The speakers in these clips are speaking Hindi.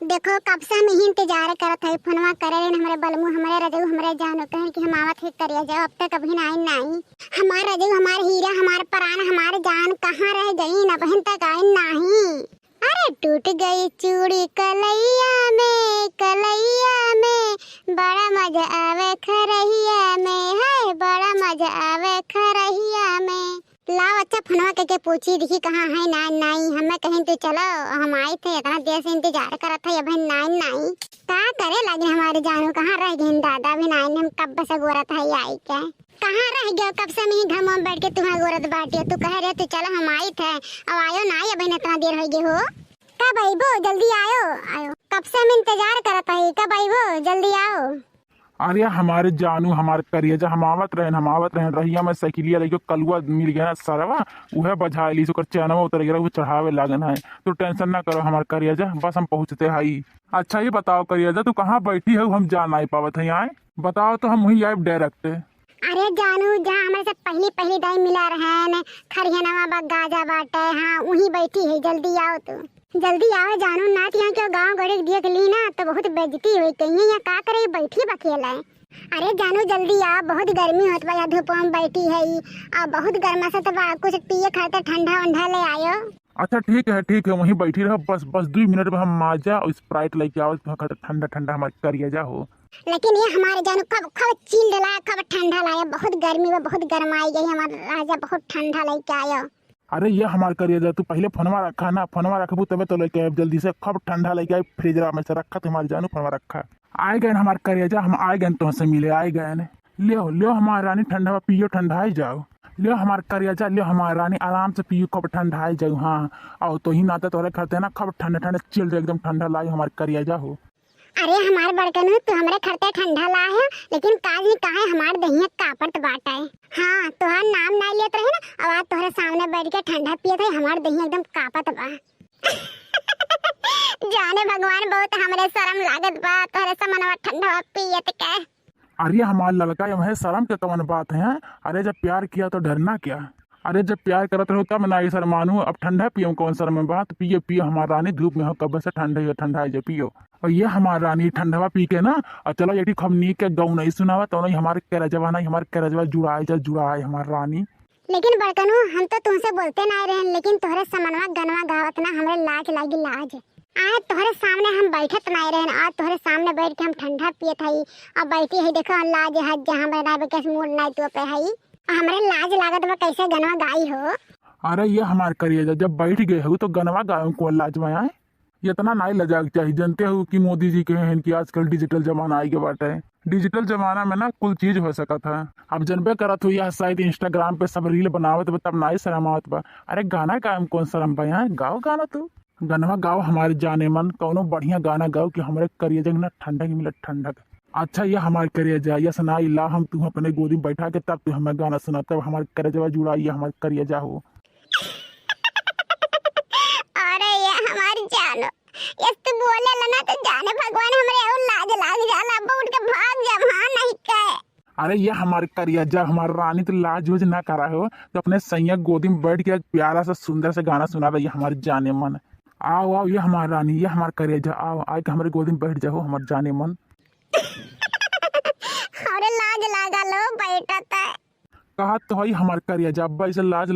देखो कब से हम यही इंतजार करत है, फोनवा करे रहे हमारे बलमू हमारे रजऊ हमारे जानो कहे कि हम आवत है करिया जाओ, अब तक कभी नहीं नहीं। हमारे रजऊ हमारे हीरा हमारे प्राण हमारे जान कहाँ रह गई न बहन तक आई नहीं। अरे टूट गई चूड़ी कलैया में बड़ा मजा आवे खरहिया में, है बड़ा मजा आवे खरहिया में। लाओ अच्छा फोनवा करके पूछी देखी कहाँ है ना नहीं, हमें कहीं तो चलो हम आए थे इतना देर से इंतजार कर था अब नहीं क्या करे लगे हमारे जानू कहाँ रह गए दादा भी नहीं, हम कब से गोरा था आई क्या कहाँ रह गए कब से मैं घर में बैठ के तुम्हें गोरत बाटी तू कह रहे थे चलो हम आए थे अब आयो ना अब इतना देर हो गई हो। कब आई वो जल्दी आयो कब से हम इंतजार करता है, कब आई वो जल्दी आओ। अरे हमारे जानू हमारे करिएजा हम आवत रहे रहिया में साइकिलिया लेके कलुआ मिल गया ना सरवा उहे बजा ली ओकर चैनवा उतर गया वो चढ़ावे लागन है। तो टेंशन ना करो हमारे करिएजा बस हम पहुँचते हई। अच्छा ये बताओ करिएजा तू कहाँ बैठी है हम जा नहीं पावत है यहाँ बताओ तो हम वही आए डायरेक्ट। अरे जानू जहाँ हमारे से पहली टाइम मिला रहे खरियाना गाजा बाटे हाँ वही बैठी है, जल्दी आओ तो जल्दी आओ जानू नाथ यहाँ के गाँव गड़े देख ली ना तो बहुत बेइज्जती हुई कहीं यहाँ का करे बैठी बखेला है। अरे जानू जल्दी आओ बहुत गर्मी होत बा धूप में बैठी है और बहुत गर्मा से तो कुछ पिए खाते ठंडा वंडा ले आयो। अच्छा ठीक है वहीं बैठी रहो बस 2 मिनट में हम माजा और स्प्राइट लेके आओ ठंडा ठंडा हमारे करिएजा हो। लेकिन ये हमारे जानू कब चील डला कब ठंडा लाया, बहुत गर्मी में बहुत गर्माई गई हमारा राजा बहुत ठंडा लेके आयो। अरे ये हमार करिएजा तू पहले फोनवा रखा ना फोनवा रखबू तबे तो लेके आए जल्दी से खब ठंडा लेके आए फ्रिजरा में से रखा तुम्हारे जानू फोनवा रखा आए गए हमारे करिएजा हम आए गए तुमसे मिले आए गए ने लियो हमारी रानी ठंडा पियो ठंडाई जाओ लियो हमारे करिएजा लियो हमारी रानी आराम से पियो खब ठंडाई जाओ। हाँ आओ तो ही नाते तोरे करते ना खब ठंडा चिल एकदम ठंडा लाई हमारे करिएजा हो। अरे हमारे बड़कन तो हमारे खरते ठंडा ला है लेकिन काज नहीं कहा हमारे दहिया कापट बाटा है। हाँ तोहर नाम ना लेते रहे ना अब आज तोहरे सामने बैठ के ठंडा पिए थे हमारे दहिया एकदम कापत बा जाने भगवान बहुत हमरे शर्म लागत बा तोहरे से मनवा ठंडा पियत के। अरे हमारे लड़का यह शर्म के कौन बात है। अरे जब प्यार किया तो डरना क्या, अरे जब प्यार करत रहो तब ना ये शर्मानू अब ठंडा पियो कौन शर्म बात पियो हमारा रानी धूप में हो कब से ठंडा है पियो और ये हमारा रानी ठंडवा पी के ना और चलो ये खमनी के गौ नहीं सुनावा तो नहीं हमारे करजवा नहीं हमारे करजवा जुड़ाए हमारा रानी। लेकिन बड़कनू हम तो तुमसे बोलते ना रहे लेकिन तोहरे समनवा गनवा गावत ना हमरे लाज लागी लाज आज तोहरे सामने हम बैठत नहीं रहे आज तोहरे सामने बैठ के हम ठंडा पियत हई अब बैठी है देखो लाज हज जहाँ मेरा के मूड नहीं तो पे हई हमारे लाज लागत बा कैसे गनवा गाई हो। अरे ये हमारे करिएजा जब बैठ गए हो तो गनवा गायों को लाज में आए इतना नहीं लजाक चाहिए। जानते हो कि मोदी जी के हैं कि आजकल डिजिटल जमाना आई के बाटे डिजिटल जमाना में ना कुल चीज हो सका था। अब जनबे करत हो यह शायद इंस्टाग्राम पे सब रील बनावत बा तब नहीं शर्म आवत बा। अरे गाना गायम कौन शर्म बा यहाँ गाओ गाना तू गनवा गाओ हमारे जाने मन कौनो बढ़िया गाना गाओ कि हमारे करिएजा ना ठंडक मिले ठंडक। अच्छा ये हमारे करिएजा या सुनाई ला हम तुम अपने गोदी में बैठा के तब तू हमें गाना सुना तब हमारे करिएजा जुड़ाई हमारे करिएजा हो। अरे ये हमारी जानो ये तो बोले ना तो जाने भगवान हमरे और लाज लाग जाला अब उठ के भाग जा वहां नहीं कहे। अरे ये हमारे करिएजा हमारी रानी तो लाज यूज ना करा हो तो अपने सैया गोदी में बैठ के प्यारा सा सुंदर से गाना सुना ये हमारे जाने मन। आओ ये हमारी रानी ये हमारे करिएजा आओ आए के हमारे गोदी में बैठ जाओ हमारे जाने मन। अरे लाज लागा लो बैठत है कहा तो हई हमारे करिएजा अब ऐसे लाज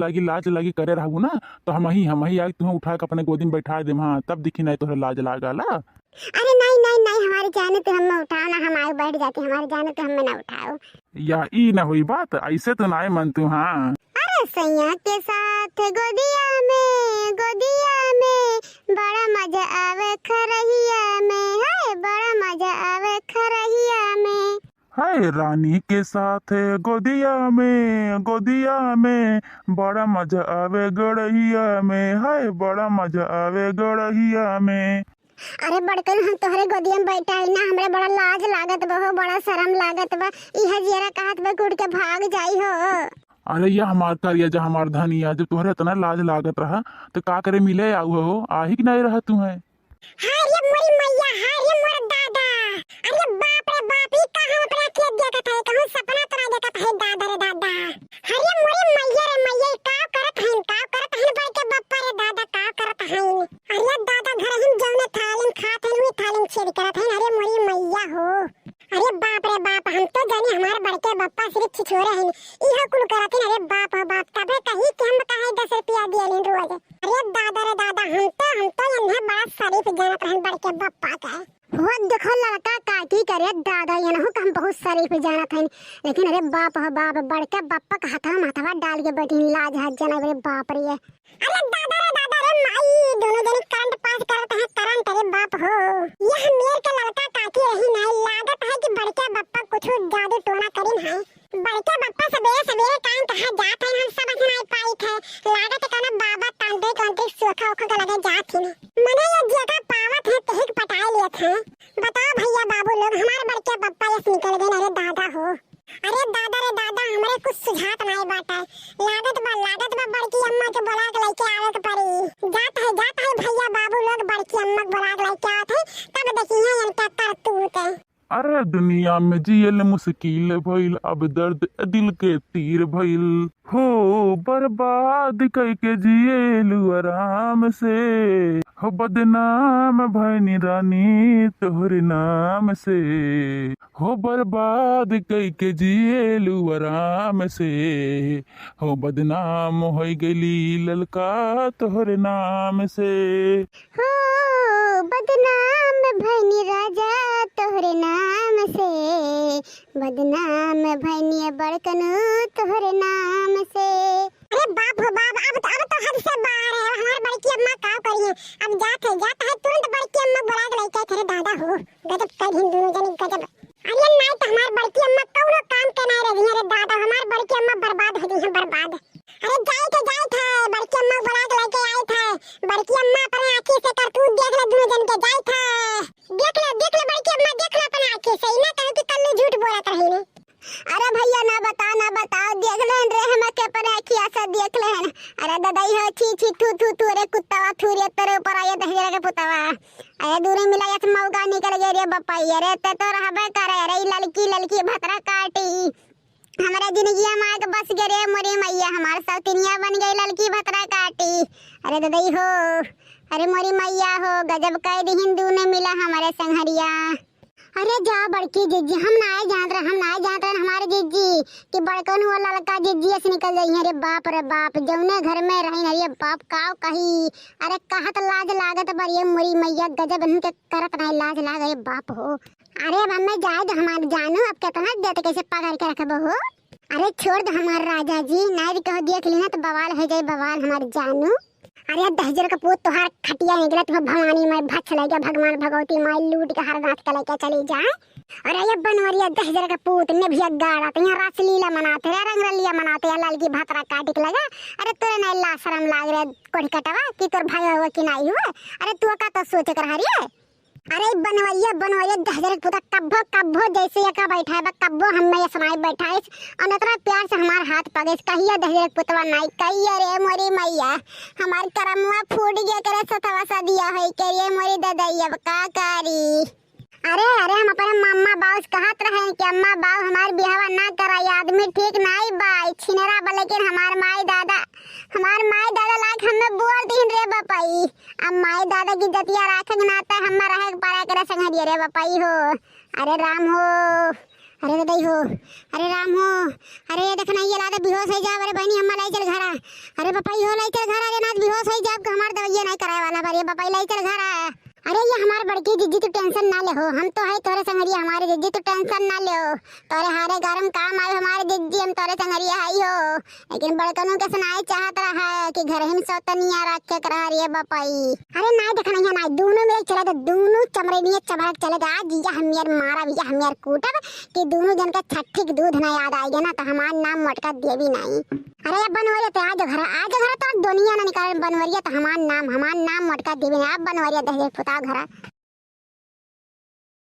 लागी करे रहू ना तो हम ही आए तुम्हें उठा के अपने गोदी में बैठा दे हाँ तब दिखी नहीं तो लाज लागला। अरे नहीं हमारे जाने तो हम उठाओ ना हम आगे बैठ जाते हमारे जाने तो हमें ना उठाओ या ई ना हुई बात ऐसे तो ना मन तू। हाँ अरे सैया के साथ गोदिया में बड़ा मजा आवे खरहिया में, है बड़ा मजा आवे खरहिया में। हाय रानी के साथ गोदिया में बड़ा मजा आवे गड़हिया में, हाय बड़ा मजा आवे गड़हिया में। अरे बड़कन हम तोहरे गोदिया में बैठा है ना हमरे बड़ा लाज लागत बा हो बड़ा शर्म लागत बा इहा जियरा कहत बा उड़ के भाग जाई हो। अरे ये हमार करिएजा हमार धनिया जब तुम्हारे इतना लाज लागत रहा तो का करे मिले आऊ हो आ ही नहीं रहा तुम्हें। हाय रे मोरी मैया हाय रे मोर दादा अरे बाप रे बाप ई कहां अपना खेत देखत है कहूं सपना तोरा देखत है दादा रे दादा। हाय रे मोरी मैया रे मैया का करत है बैठ के बप्पा रे दादा का करत है। अरे दादा घर हम जौने थाली खात है छेद करत है। अरे मोरी मैया हो, अरे बाप रे बाप, हम तो जानी हमारे बड़के बप्पा सिर्फ छिछोरे हैं, इहा कुल करत है। अरे बाप हो बाप, तबे कही कि हम काहे 10 रुपया दिए लीन रोज। अरे दादा रे दादा, हम तो इन्हें बड़ा शरीफ जानत रहन बड़के बप्पा का। वो देखो लड़का काटी करे दादा, ये ना हम बहुत शरीफ जानत हैं, लेकिन अरे बाप हो बाप, बड़के बप्पा का हाथवा डाल के बैठी लाज हाथ जना। अरे बाप रे, अरे दादा रे दादा रे माई, दोनों जने करंट पास करते हैं करंट। अरे बाप हो, यह मेर का लड़का काटी रही नहीं, लागत है कि बड़के बप्पा कुछ जादू टोना करिन है। बड़के बप्पा सवेरे सवेरे काम कहा जात है, हम सब नहीं पाई थे, लागत है ना बाबा तांदे कांटे सोखा ओखा का लगे जात ही नहीं। मने ये जगह पावत है तहिक पटाए लिए थे। बताओ भैया बाबू लोग, हमारे बड़के बप्पा यस निकल गए। अरे दादा हो, अरे दादा रे दादा, हमरे कुछ सुझात नहीं बाटा, लागत बा बड़की अम्मा के बुला के लेके आवे के पड़ी। जात है भैया बाबू लोग बड़की अम्मा के बुला के लेके आते, तब देखिए इनका करतूत है। अरे दुनिया में जियल मुश्किल भइल, अब दर्द दिल के तीर भइल हो, बर्बाद करके जिएलू आराम से हो, बदनाम भइनी रानी तोहरे नाम से हो, बर्बाद करके जिएलू आराम से हो, बदनाम हो गईली ललका तोहरे नाम से हो, बदनाम भैनी राजा तोहरे नाम से, बदनाम भैनी बड़कनू तोहरे नाम से। अरे बाप हो बाप, अब तो हद से बाहर है। हमारे बड़की अम्मा का करिए, अब जात है तुरंत बड़की अम्मा बुला के लेके। अरे दादा हो, गजब कर हिंदू जनी गजब। अरे नहीं तो हमारे बड़की अम्मा कौनो काम के नहीं रही। अरे दादा, हमारे बड़की अम्मा बर्बाद हो गई है, बर्बाद। अरे जाए थे बड़की अम्मा बुला के लेके आए थे। बड़की अम्मा अपने आंखी से करतूत देख ले, दोनों जन के जाए थे। देख ले बड़की अम्मा, देख ले अपने आंखी से, इना कहो कि कल्लू झूठ बोलत रही ने। अरे भैया ना बताओ देख ले रे, हम के अपने आंखी से देख ले। अरे दादा हो, छी थू रे कुत्तावा, थू रे तेरे ऊपर आए दहजरा के पुतावा। अरे दूरे मिला यस मौका निकल गए रे बप्पाई। अरे ते तो रहबे करे। अरे लड़की भतरा काटी हमारे जिंदगी में आके बस गए रे मोरी मैया, हमारे सौतिनिया बन गई लड़की भतरा काटी। अरे दादाई हो, अरे मोरी मैया हो, गजब कैद हिंदू ने मिला हमारे संघरिया। अरे जा बड़की जिज्जी, हम ना जानत रहे हमारे जिज्जी कि बड़कन वो लड़का जिज्जी से निकल गई है। अरे बाप, जौने घर में रही। अरे बाप काव कही, अरे कहत लाज लागत बड़ी मोरी मैया, गजब इनके करत नहीं लाज लाग। अरे बाप हो, अरे अब हमें जाए तो हमारे जानू, अब क्या कहना देते कैसे पकड़ के रखबो हो। अरे छोड़ दो हमारे राजा जी, नहीं कहो देख लेना तो बवाल हो जाए, बवाल हमारे जानू। अरे दहजर का पूत तोहार खटिया निकला, तो भवानी में भक्ष ले गया, भगवान भगवती माई लूट के हर रात का लेके चली जाए। अरे ये बनवरिया दहजर का पूत ने भी गाड़ा तो यहाँ रासलीला मनाते हैं, रंगरलिया मनाते हैं, लाल की भातरा काटिक लगा। अरे तोरे नहीं ला शर्म लाग रहे कोठी कटवा कि तोर भाई हुआ कि नहीं हुआ। अरे तू का तो सोच कर हरिए। अरे बनवैया दहजर पुता कब्बो जैसे का बैठा है, कब्बो हमें ये सुनाई बैठा है और इतना प्यार से हमारे हाथ पगे कहिए दहजर पुतवा नहीं कहिए रे मोरी मैया, हमार करमुआ फूट गया करे सतवा सा दिया है के रे मोरी ददैया का करी। अरे हम अपने मम्मा बाऊ से कहत रहे कि अम्मा बाऊ हमार बिहावा ना कराई, आदमी ठीक नहीं बाई छिनरा बा, लेकिन हमार माई दादा लाख हमें बोल दीन रे बपाई। अब माई दादा की जतिया राखे नाता हम रहे पारा करे संग रे बपाई हो। अरे राम हो, अरे दादाई हो, अरे राम हो, अरे ये देखना ये लादा बेहोश हो जाए। अरे बहनी हम लाई चल घरा। अरे बपाई हो लाई चल घरा, अरे नाथ बेहोश हो जाए, हमार दवाई नहीं कराए वाला बारे बपाई लाई चल घरा। अरे ये हमारे बड़की जिज्जी तो टेंशन ना ले हो, हम तो है तोरे संगरिया, हमारे जिज्जी तो टेंशन ना ले हो, तोरे हारे गरम काम आए हमारे जिज्जी, हम तोरे संगरिया है हो। लेकिन बड़कनों के सुनाई चाहत रहा है कि घर ही सौतनिया रख के करा रही बपाई। अरे ना देखना है ना, दोनों मेरे चले तो दोनों चमड़े नहीं चबड़क चले गए। आज या हम यार मारा या हम यार कूटब कि दोनों जन का छठी दूध ना याद आएगा ना तो हमारा नाम मटका दे भी नहीं। अरे बनवरिया तो आज घर तो दुनिया ना निकाल, बनवरिया तो हमारा नाम मटका दे भी नहीं। आप बनवरिया दहेज पुता घरा।